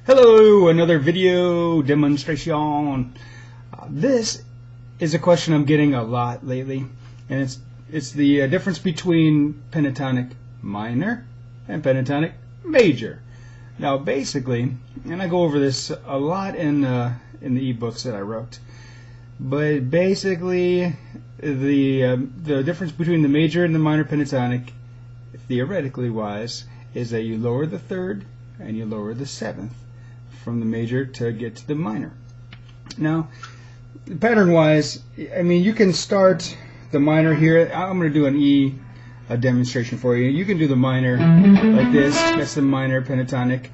Hello, another video demonstration. This is a question I'm getting a lot lately, and it's the difference between pentatonic minor and pentatonic major. Now, basically, and I go over this a lot in the ebooks that I wrote, but basically, the difference between the major and the minor pentatonic, theoretically wise, is that you lower the third and you lower the seventh from the major to get to the minor. Now, pattern wise, I mean, you can start the minor here. I'm going to do a demonstration for you. You can do the minor like this. That's the minor pentatonic.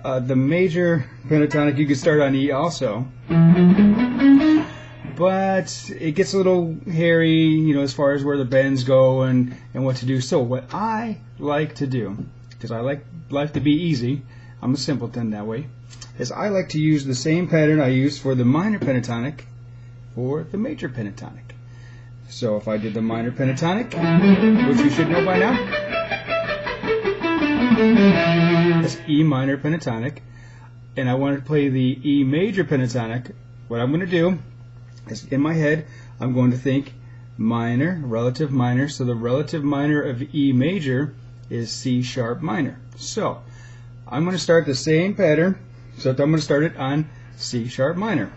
The major pentatonic, you can start on E also, but it gets a little hairy, you know, as far as where the bends go and what to do. So what I like to do, because I like life to be easy, I'm a simpleton that way, is I like to use the same pattern I use for the minor pentatonic for the major pentatonic. So if I did the minor pentatonic, which you should know by now, that's E minor pentatonic, and I want to play the E major pentatonic, what I'm going to do is in my head I'm going to think minor, relative minor, so the relative minor of E major is C sharp minor. So I'm going to start the same pattern, so I'm going to start it on C sharp minor.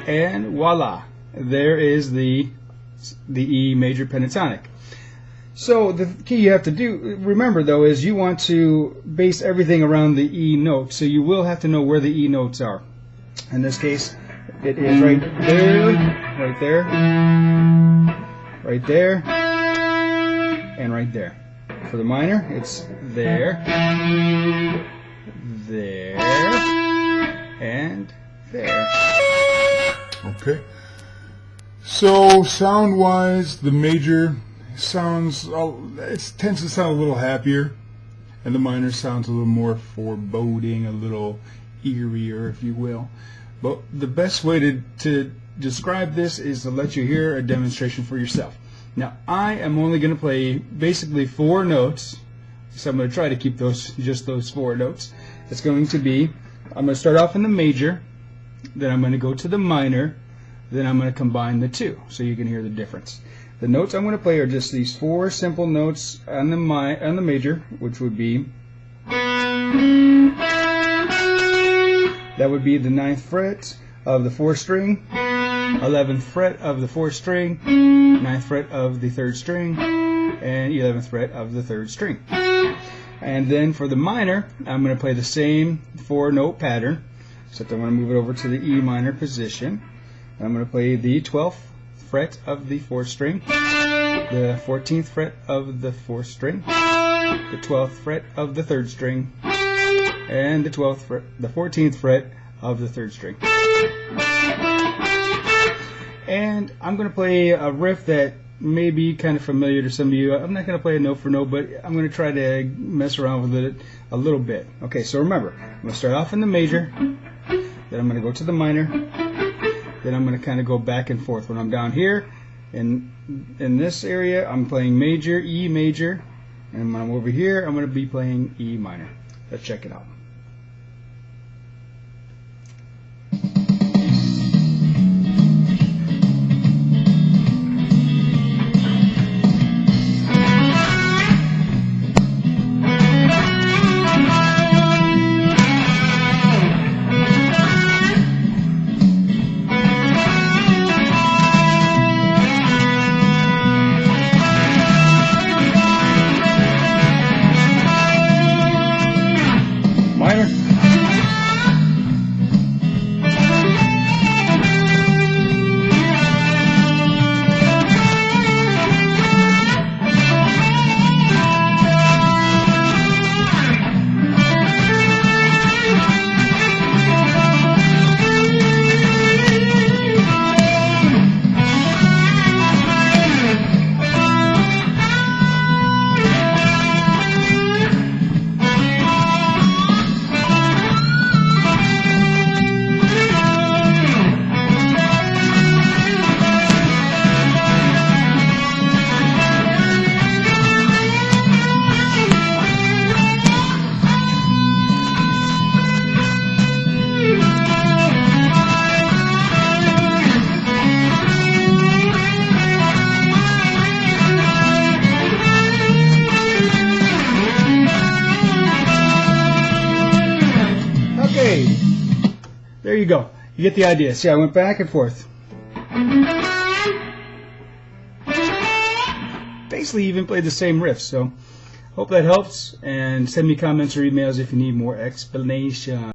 And voila, there is the E major pentatonic. So the key you have to do, remember though, is you want to base everything around the E note, so you will have to know where the E notes are. In this case, it is right there, right there, right there, and right there. For the minor, it's there, there, and there. Okay. So sound-wise, the major sounds, it tends to sound a little happier, and the minor sounds a little more foreboding, a little eerier, if you will. But the best way to describe this is to let you hear a demonstration for yourself. Now, I am only going to play basically 4 notes, so I'm going to try to keep just those 4 notes. It's going to be, I'm going to start off in the major, then I'm going to go to the minor, then I'm going to combine the two, so you can hear the difference. The notes I'm going to play are just these 4 simple notes on the major, which would be, that would be the 9th fret of the 4th string, 11th fret of the 4th string, 9th fret of the 3rd string, and 11th fret of the 3rd string. And then for the minor, I'm going to play the same 4-note pattern, except I'm going to move it over to the E minor position. I'm going to play the 12th fret of the 4th string, the 14th fret of the 4th string, the 12th fret of the 3rd string, and the 14th fret of the 3rd string. And I'm going to play a riff that may be kind of familiar to some of you. I'm not going to play a note for note, but I'm going to try to mess around with it a little bit. Okay, so remember, I'm going to start off in the major, then I'm going to go to the minor, then I'm going to kind of go back and forth. When I'm down here in this area, I'm playing major, E major, and when I'm over here, I'm going to be playing E minor. Let's check it out. you go. You get the idea. See, I went back and forth. Basically even played the same riff, so hope that helps, and send me comments or emails if you need more explanation.